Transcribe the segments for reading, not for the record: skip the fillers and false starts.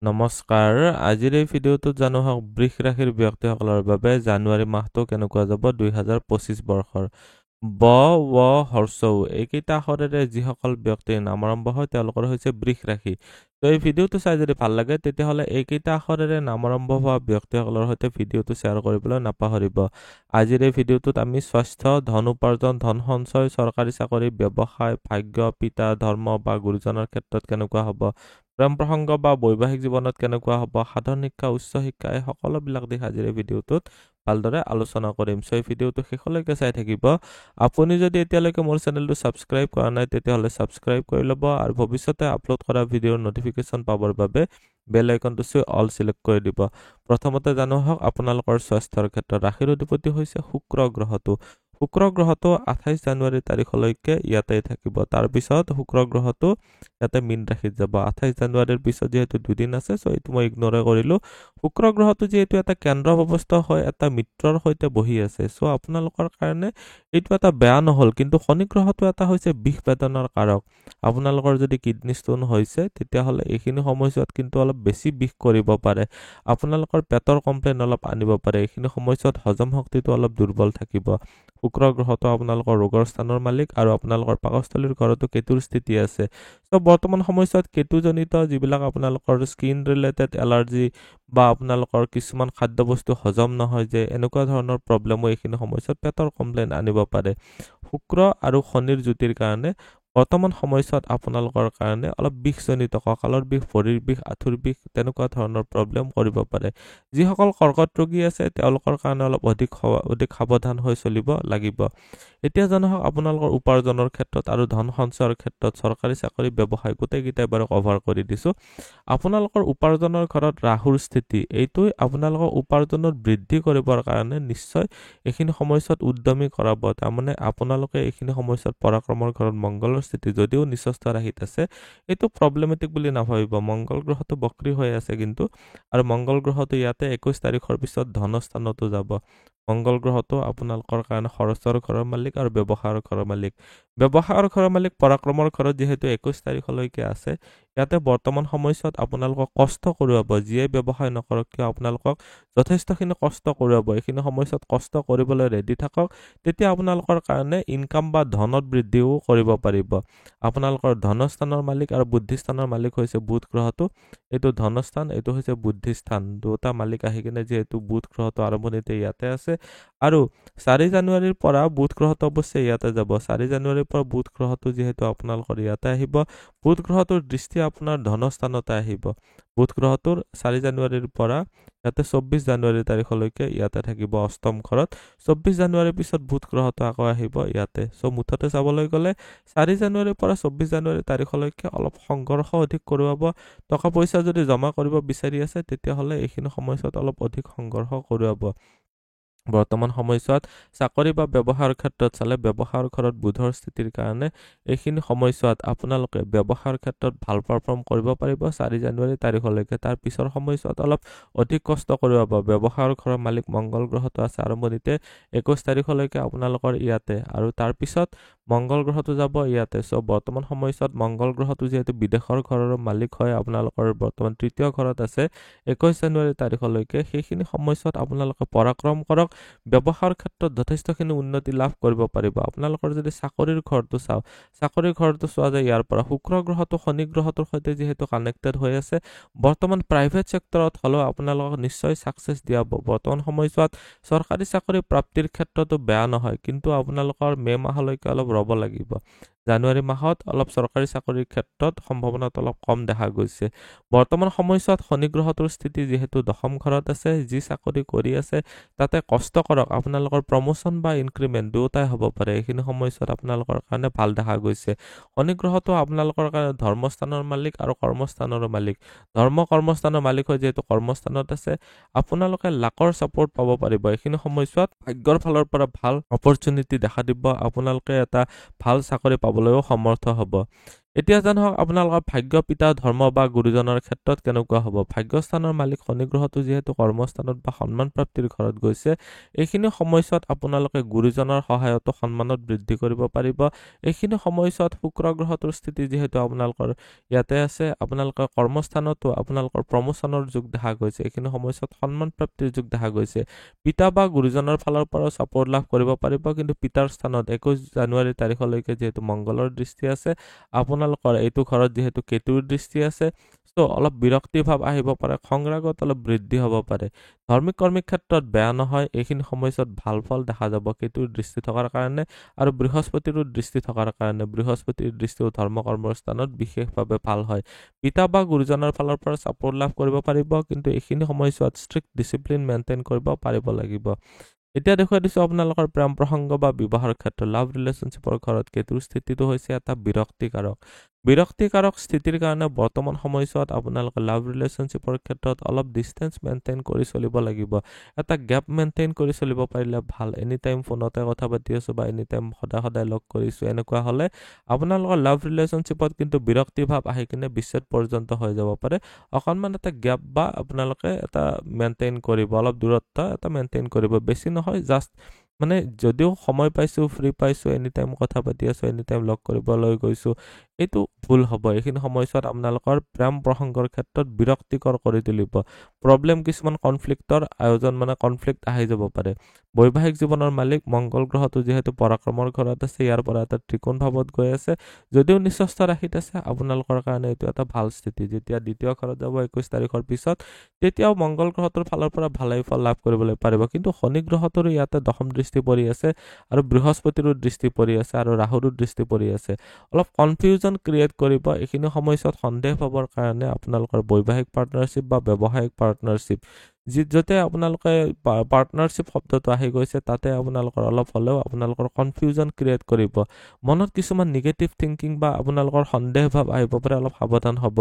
নমস্কাৰ আজিৰ এই ভিডিঅ'টোত জানো হওক বৃষ ৰাশিৰ ব্যক্তিসকলৰ বাবে জানুৱাৰী মাহটো কেনেকুৱা যাব 2025 বৰ্ষৰ ব ৱ হৰ্ষৌ এইকেইটা আখৰেৰে যিসকল ব্যক্তিৰ নাম আৰম্ভ হয় তেওঁলোকৰ হৈছে বৃষ ৰাশি। তো এই ভিডিঅ'টো চাই যদি ভাল লাগে তেতিয়াহ'লে এইকেইটা আখৰেৰে নাম আৰম্ভ হোৱা ব্যক্তিসকলৰ সৈতে ভিডিঅ'টো শ্বেয়াৰ কৰিবলৈ নাপাহৰিব। আজিৰ এই ভিডিঅ'টোত আমি স্বাস্থ্য, ধন উপাৰ্জন, ধন সঞ্চয়, চৰকাৰী চাকৰি, ব্যৱসায়, ভাগ্য, পিতা, ধৰ্ম বা গুৰুজনৰ ক্ষেত্ৰত কেনেকুৱা হ'ব, প্ৰেম প্ৰসংগ বা বৈবাহিক জীৱনত কেনেকুৱা হ'ব, সাধাৰণ শিক্ষা, উচ্চ শিক্ষা, এই সকলোবিলাক দিশ আজিৰ এই ভিডিঅ'টোত ভালদৰে আলোচনা কৰিম। চ' এই ভিডিঅ'টো শেষলৈকে চাই থাকিব। আপুনি যদি এতিয়ালৈকে মোৰ চেনেলটো ছাবস্ক্ৰাইব কৰা নাই তেতিয়াহ'লে ছাবস্ক্ৰাইব কৰি ল'ব আৰু ভৱিষ্যতে আপলোড কৰা ভিডিঅ'ৰ নটিফিকেশ্যন পাবৰ বাবে বেল আইকনটো চুই অল চিলেক্ট কৰি দিব। প্ৰথমতে জানো হওক আপোনালোকৰ স্বাস্থ্যৰ ক্ষেত্ৰত ৰাশিৰ অধিপতি হৈছে শুক্ৰ গ্ৰহটো। শুক্ৰ গ্ৰহটো 28 জানুৱাৰী তাৰিখলৈকে ইয়াতে থাকিব। তাৰপিছত শুক্ৰ গ্ৰহটো ইয়াতে মীন ৰাশিত যাব। 28 জানুৱাৰীৰ পিছত যিহেতু দুদিন আছে, চ' এইটো মই ইগনৰে কৰিলোঁ। শুক্ৰ গ্ৰহটো যিহেতু এটা কেন্দ্ৰ অৱস্থা হয়, এটা মিত্ৰৰ সৈতে বহি আছে, চ' আপোনালোকৰ কাৰণে এইটো এটা বেয়া নহ'ল। কিন্তু শনি গ্ৰহটো এটা হৈছে বিষ বেদনাৰ কাৰক। আপোনালোকৰ যদি কিডনী ষ্টোন হৈছে তেতিয়াহ'লে এইখিনি সময়ছোৱাত কিন্তু অলপ বেছি বিষ কৰিব পাৰে। আপোনালোকৰ পেটৰ কমপ্লেইন অলপ আনিব পাৰে। এইখিনি সময়ছোৱাত হজম শক্তিটো অলপ দুৰ্বল থাকিব। শুক্ৰ গ্ৰহটো আপোনালোকৰ ৰোগৰ স্থানৰ মালিক আৰু আপোনালোকৰ পাকস্থলীৰ ঘৰতো কেতুৰ স্থিতি আছে। চ' বৰ্তমান সময়ছোৱাত কেতুজনিত যিবিলাক আপোনালোকৰ স্কিন ৰিলেটেড এলাৰ্জি বা আপোনালোকৰ কিছুমান খাদ্যবস্তু হজম নহয় যে এনেকুৱা ধৰণৰ প্ৰব্লেমো এইখিনি সময়ছোৱাত পেটৰ কমপ্লেইন আনিব পাৰে। শুক্ৰ আৰু শনিৰ যুতিৰ কাৰণে বৰ্তমান সময়ছোৱাত আপোনালোকৰ কাৰণে অলপ বিষজনিত কঁকালৰ বিষ, ভৰিৰ বিষ, আঁঠুৰ বিষ তেনেকুৱা ধৰণৰ প্ৰব্লেম কৰিব পাৰে। যিসকল কৰ্কট ৰোগী আছে তেওঁলোকৰ কাৰণে অলপ অধিক সাৱধান হৈ চলিব লাগিব। এতিয়া জানো হওক আপোনালোকৰ উপাৰ্জনৰ ক্ষেত্ৰত আৰু ধন সঞ্চয়ৰ ক্ষেত্ৰত, চৰকাৰী চাকৰি, ব্যৱসায় গোটেইকেইটাই বাৰু কভাৰ কৰি দিছোঁ। আপোনালোকৰ উপাৰ্জনৰ ঘৰত ৰাহুৰ স্থিতি, এইটোৱে আপোনালোকৰ উপাৰ্জনৰ বৃদ্ধি কৰিবৰ কাৰণে নিশ্চয় এইখিনি সময়ছোৱাত উদ্যমী কৰাব। তাৰমানে আপোনালোকে এইখিনি সময়ছোৱাত পৰাক্ৰমৰ ঘৰত মংগলৰ স্থিতি যদিও নিচস্থ ৰাশিত আছে, এইটো প্ৰব্লেমেটিক বুলি নাভাবিব। মংগল গ্ৰহটো বক্ৰী হৈ আছে কিন্তু, আৰু মংগল গ্ৰহটো ইয়াতে 21 তাৰিখৰ পিছত ধনস্থানতো যাব। মংগল গ্ৰহটো আপোনালোকৰ কাৰণে খৰচৰ ঘৰৰ মালিক আৰু ব্যৱসায়ৰ ঘৰৰ মালিক। ব্যৱসায়ৰ ঘৰৰ মালিক পৰাক্ৰমৰ ঘৰত যিহেতু 21 তাৰিখলৈকে আছে, ইয়াতে বৰ্তমান সময়ছোৱাত আপোনালোকক কষ্ট কৰোৱাব। যিয়ে ব্যৱসায় নকৰক কিয় আপোনালোকক যথেষ্টখিনি কষ্ট কৰোৱাব। এইখিনি সময়ছোৱাত কষ্ট কৰিবলৈ ৰেডি থাকক, তেতিয়া আপোনালোকৰ কাৰণে ইনকাম বা ধনত বৃদ্ধিও কৰিব পাৰিব। আপোনালোকৰ ধনস্থানৰ মালিক আৰু বুদ্ধিস্থানৰ মালিক হৈছে বুধ গ্ৰহটো। এইটো ধনস্থান, এইটো হৈছে বুদ্ধিস্থান। দুটা মালিক আহি কিনে যিহেতু বুধ গ্ৰহটো আৰম্ভণিতে ইয়াতে আছে আৰু 4 জানুৱাৰীৰ পৰা বুধ গ্ৰহটো অৱশ্যে ইয়াতে যাব। 4 জানুৱাৰীৰ পৰা বুধ গ্ৰহটো যিহেতু আপোনালোকৰ ইয়াতে আহিব, বুধ গ্ৰহটোৰ দৃষ্টি আপোনাৰ ধনস্থানতে আহিব। বুধ গ্ৰহটোৰ 4 জানুৱাৰীৰ পৰা ইয়াতে 24 জানুৱাৰী তাৰিখলৈকে ইয়াতে থাকিব অষ্টম ঘৰত। 24 জানুৱাৰীৰ পিছত বুধ গ্ৰহটো আকৌ আহিব ইয়াতে। চ' মুঠতে চাবলৈ গ'লে 4 জানুৱাৰীৰ পৰা 24 জানুৱাৰী তাৰিখলৈকে অলপ সংঘৰ্ষ অধিক কৰোৱাব। টকা পইচা যদি জমা কৰিব বিচাৰি আছে তেতিয়াহ'লে এইখিনি সময়ছোৱাত অলপ অধিক সংঘৰ্ষ কৰোৱাব। বৰ্তমান সময়ছোৱাত চাকৰি বা ব্যৱসায়ৰ ক্ষেত্ৰত চালে ব্যৱসায়ৰ ঘৰত বুধৰ স্থিতিৰ কাৰণে এইখিনি সময়ছোৱাত আপোনালোকে ব্যৱসায়ৰ ক্ষেত্ৰত ভাল পাৰফৰ্ম কৰিব পাৰিব 4 জানুৱাৰী তাৰিখলৈকে। তাৰ পিছৰ সময়ছোৱাত অলপ অধিক কষ্ট কৰোৱাব। ব্যৱসায়ৰ ঘৰৰ মালিক মংগল গ্ৰহটো আছে আৰম্ভণিতে 21 তাৰিখলৈকে আপোনালোকৰ ইয়াতে, আৰু তাৰপিছত মংগল গ্ৰহটো যাব ইয়াতে। চ' বৰ্তমান সময়ছোৱাত মংগল গ্ৰহটো যিহেতু বিদেশৰ ঘৰৰ মালিক হয়, আপোনালোকৰ বৰ্তমান তৃতীয় ঘৰত আছে 21 জানুৱাৰী তাৰিখলৈকে। সেইখিনি সময়ছোৱাত আপোনালোকে পৰাক্ৰম কৰক। ব্যৱসায়ৰ ক্ষেত্ৰত যথেষ্টখিনি উন্নতি লাভ কৰিব পাৰিব। আপোনালোকৰ যদি চাকৰিৰ ঘৰটো চাওঁ, চাকৰিৰ ঘৰটো চোৱা যায় ইয়াৰ পৰা শুক্ৰ গ্ৰহটো শনি গ্ৰহটোৰ সৈতে যিহেতু কানেক্টেড হৈ আছে, বৰ্তমান প্ৰাইভেট ছেক্টৰত হ'লেও আপোনালোকক নিশ্চয় ছাকচেছ দিয়াব। বৰ্তমান সময়ছোৱাত চৰকাৰী চাকৰি প্ৰাপ্তিৰ ক্ষেত্ৰতো বেয়া নহয়, কিন্তু আপোনালোকৰ মে' মাহলৈকে অলপ ৰ'ব লাগিব। জানুৱাৰী মাহত অলপ চৰকাৰী চাকৰিৰ ক্ষেত্ৰত সম্ভাৱনাটো অলপ কম দেখা গৈছে। বৰ্তমান সময়ছোৱাত শনি গ্ৰহটোৰ স্থিতি যিহেতু দশম ঘৰত আছে, যি চাকৰি কৰি আছে তাতে কষ্ট কৰক। আপোনালোকৰ প্ৰমোশ্যন বা ইনক্ৰিমেণ্ট দুয়োটাই হ'ব পাৰে। এইখিনি সময়ছোৱাত আপোনালোকৰ কাৰণে ভাল দেখা গৈছে। শনি গ্ৰহটো আপোনালোকৰ কাৰণে ধৰ্মস্থানৰ মালিক আৰু কৰ্মস্থানৰো মালিক। কৰ্মস্থানৰ মালিক হৈ যিহেতু কৰ্মস্থানত আছে, আপোনালোকে লাকৰ ছাপোৰ্ট পাব পাৰিব। এইখিনি সময়ছোৱাত ভাগ্যৰ ফালৰ পৰা ভাল অপৰচুনিটি দেখা দিব। আপোনালোকে এটা ভাল চাকৰি পাবলৈও সমৰ্থ হ'ব। এতিয়া জানো আপোনালোকৰ ভাগ্য পিতা ধৰ্ম বা গুৰুজনৰ ক্ষেত্ৰত কেনেকুৱা হ'ব ভাগ্যস্থানৰ মালিক শনি গ্ৰহটো যিহেতু কৰ্মস্থানত বা সন্মান প্ৰাপ্তিৰ ঘৰত গৈছে এইখিনি সময়ছোৱাত আপোনালোকে গুৰুজনৰ সহায়তো সন্মানত বৃদ্ধি কৰিব পাৰিব এইখিনি সময়ছোৱাত শুক্ৰ গ্ৰহটোৰ স্থিতি যিহেতু আপোনালোকৰ ইয়াতে আছে আপোনালোকৰ কৰ্মস্থানতো আপোনালোকৰ প্ৰমোচনৰ যুগ দেখা গৈছে এইখিনি সময়ছোৱাত সন্মান প্ৰাপ্তিৰ যুগ দেখা গৈছে পিতা বা গুৰুজনৰ ফালৰ পৰা ছাপৰ্ট লাভ কৰিব পাৰিব কিন্তু পিতাৰ স্থানত 21 জানুৱাৰী তাৰিখলৈকে যিহেতু মংগলৰ দৃষ্টি আছে আপোনালোকৰ এইটো ঘৰত যিহেতু কেতুৰ দৃষ্টি আছে তো অলপ বিৰক্তি ভাৱ আহিব পাৰে খংৰাগত অলপ বৃদ্ধি হ'ব পাৰে ধৰ্মিক কৰ্মিক ক্ষেত্ৰত বেয়া নহয় এইখিনি সময়ছোৱাত ভাল ফল দেখা যাব কেতুৰ দৃষ্টি থকাৰ কাৰণে আৰু বৃহস্পতিৰো দৃষ্টি থকাৰ কাৰণে বৃহস্পতিৰ দৃষ্টিও ধৰ্ম কৰ্মৰ স্থানত বিশেষভাৱে ভাল হয় পিতা বা গুৰুজনৰ ফালৰ পৰা ছাপৰ্ট লাভ কৰিব পাৰিব কিন্তু এইখিনি সময়ছোৱাত ষ্ট্ৰিক্ট ডিসিপ্লিন মেইনটেইন কৰিব পাৰিব লাগিব এতিয়া দেখুৱাই দিছো আপোনালোকৰ প্ৰেম প্ৰসংগ বা বিবাহৰ ক্ষেত্ৰত লাভ ৰিলেশনশ্বিপৰ ঘৰত কেতুৰ স্থিতিটো হৈছে এটা বিৰক্তিকাৰক স্থিতিৰ কাৰণে বৰ্তমান সময়ছোৱাত আপোনালোকে লাভ ৰিলেশনশ্বিপৰ ক্ষেত্ৰত অলপ ডিসটেন্স মেইনটেইন কৰি চলিব লাগিব এটা গ্যাপ মেইনটেইন কৰি চলিব পাৰিলে ভাল এনি টাইম ফোনতে কথা পাতি আছো বা এনি টাইম সদায় লগ কৰিছো এনেকুৱা হলে আপোনালোকৰ লাভ ৰিলেশনশ্বিপত কিন্তু বিৰক্তি ভাৱ আহি কিনে বিচ্ছেদ পৰ্যন্ত হৈ যাব পাৰে অকনমান এটা গ্যাপ বা আপোনালোকে এটা মেইনটেইন কৰিব অলপ দূৰত্ব এটা মেইনটেইন কৰিব বেছি নহয় জাস্ট মানে যদিও সময় পাইছো ফ্ৰী পাইছো এনি টাইম কথা পাতি আছো এনি টাইম লগ কৰিবলৈ গৈছো এইটো ভুল হ'ব এইখিনি সময়ছোৱাত আপোনালোকৰ প্ৰেম প্ৰসংগৰ ক্ষেত্ৰত বিৰক্তিকৰ কৰি তুলিব প্ৰব্লেম কিছুমান কনফ্লিক্টৰ আয়োজন মানে কনফ্লিক্ট আহি যাব পাৰে বৈবাহিক জীৱনৰ মালিক মংগল গ্ৰহটো যেহেতু পৰাক্ৰমৰ ঘৰত আছে ইয়াৰ পৰা এটা ত্ৰিকোণ ভাৱত গৈ আছে যদিও নিচস্থ ৰাশিত আছে আপোনালোকৰ কাৰণে এইটো এটা ভাল স্থিতি যেতিয়া দ্বিতীয় ঘৰত যাব 21 তাৰিখৰ পিছত তেতিয়াও মংগল গ্ৰহটোৰ ফালৰ পৰা ভালেই ফল লাভ কৰিবলৈ পাৰিব কিন্তু শনি গ্ৰহটোৰ ইয়াতে দশম দৃষ্টি পৰি আছে আৰু বৃহস্পতিৰো দৃষ্টি পৰি আছে আৰু ৰাহুৰো দৃষ্টি পৰি আছে অলপ কনফিউজন ক্ৰিয়েট কৰিব এইখিনি সময়ছোৱাত সন্দেহ পাবৰ কাৰণে আপোনালোকৰ বৈবাহিক পাৰ্টনাৰশ্বিপ বা ব্যৱসায়িক পাৰ্টনাৰশ্বিপ যতে আপোনালোকে পাৰ্টনাৰশ্বিপ শব্দটো আহি গৈছে তাতে আপোনালোকৰ অলপ হলেও আপোনালোকৰ কনফিউজন ক্ৰিয়েট কৰিব মনত কিছুমান নিগেটিভ থিংকিং বা আপোনালোকৰ সন্দেহ ভাৱ আহিব পাৰে অলপ সাৱধান হ'ব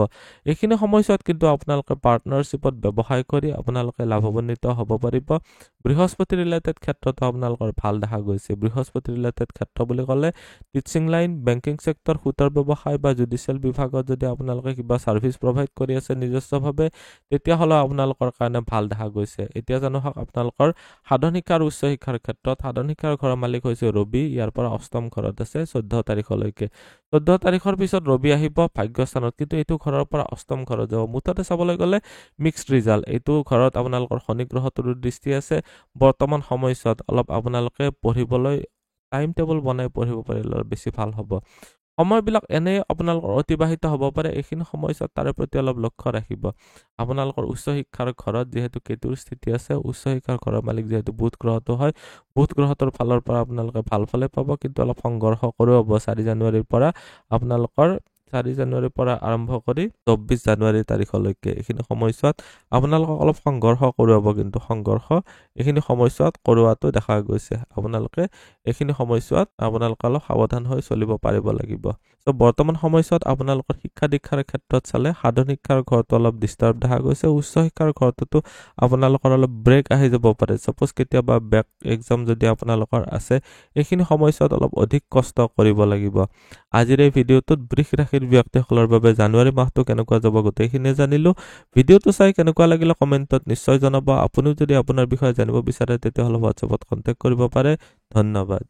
এইখিনি সময়ছোৱাত কিন্তু আপোনালোকে পাৰ্টনাৰশ্বিপত ব্যৱসায় কৰি আপোনালোকে লাভৱান্বিত হ'ব পাৰিব বৃহস্পতি ৰিলেটেড ক্ষেত্ৰত আপোনালোকৰ ভাল দেখা গৈছে বৃহস্পতি ৰিলেটেড ক্ষেত্ৰ বুলি ক'লে টিচিং লাইন বেংকিং সেক্টৰ সূতৰ ব্যৱসায় বা জুডিশিয়েল বিভাগত যদি আপোনালোকে কিবা সাৰ্ভিস প্ৰভাইড কৰি আছে নিজস্বভাৱে তেতিয়া হলে আপোনালোকৰ কাৰণে ভাল দেখা গৈছে এতিয়া জানো আপোনালোকৰ সাধন শিক্ষা আৰু উচ্চ শিক্ষাৰ ক্ষেত্ৰত সাধন শিক্ষাৰ ঘৰৰ মালিক হৈছে ৰবি ইয়াৰ পৰা অষ্টম ঘৰত আছে 14 তাৰিখলৈকে 14 তাৰিখৰ পিছত ৰবি আহিব ভাগ্যস্থানত কিন্তু এইটো ঘৰৰ পৰা অষ্টম ঘৰত যাব মুঠতে চাবলৈ গ'লে মিক্সড ৰিজাল্ট এইটো ঘৰত আপোনালোকৰ শনি গ্ৰহটোৰ দৃষ্টি আছে বৰ্তমান সময়ছোৱাত অলপ আপোনালোকে পঢ়িবলৈ টাইম টেবল বনাই পঢ়িব পাৰিলে বেছি ভাল হ'ব সময়বিলাক এনে আপোনালোকৰ অতিবাহিত হ'ব পাৰে এইখিনি সময়ছোৱাত তাৰে প্ৰতি অলপ লক্ষ্য ৰাখিব আপোনালোকৰ উচ্চ শিক্ষাৰ ঘৰত যেহেতু কেতুৰ স্থিতি আছে উচ্চ শিক্ষাৰ ঘৰৰ মালিক যেহেতু বুধ গ্ৰহটো হয় বুধ গ্ৰহটোৰ ফালৰ পৰা আপোনালোকে ভাল ফলে পাব কিন্তু অলপ সংঘৰ্ষ কৰিব হ'ব 4 জানুৱাৰীৰ পৰা আপোনালোকৰ 4 জানুৱাৰীৰ পৰা আৰম্ভ কৰি 24 জানুৱাৰী তাৰিখলৈকে এইখিনি সময়ছোৱাত আপোনালোকক অলপ সংঘৰ্ষ কৰিব কিন্তু সংঘৰ্ষ এইখিনি সময়ছোৱাত কৰোৱাটো দেখা গৈছে আপোনালোকে এইখিনি সময়ছোৱাত আপোনালোক অলপ সাৱধান হৈ চলিব পাৰিব লাগিব সো বৰ্তমান সময়ছোৱাত আপোনালোকৰ শিক্ষা দীক্ষাৰ ক্ষেত্ৰত চালে সাধন শিক্ষাৰ ঘৰটো অলপ ডিস্টাৰ্ব দেখা গৈছে উচ্চ শিক্ষাৰ ঘৰটো আপোনালোকৰ অলপ ব্ৰেক আহি যাব পাৰে সপোজ কেতিয়াবা ব্যাক এক্সাম যদি আপোনালোকৰ আছে এইখিনি সময়ছোৱাত অলপ অধিক কষ্ট কৰিব লাগিব আজিৰ এই ভিডিওটোত বৃষ ৰাশিৰ ব্যক্তিসকলৰ বাবে জানুৱাৰী মাহটো কেনেকুৱা যাব গোটেইখিনি জানিলো ভিডিওটো চাই কেনেকুৱা লাগিলে কমেন্টত নিশ্চয় জনাব আপুনিও যদি আপোনাৰ বিষয়ে জানিব বিচাৰে তেতিয়াহলে WhatsAppত কন্টাক্ট কৰিব পাৰে ধন্যবাদ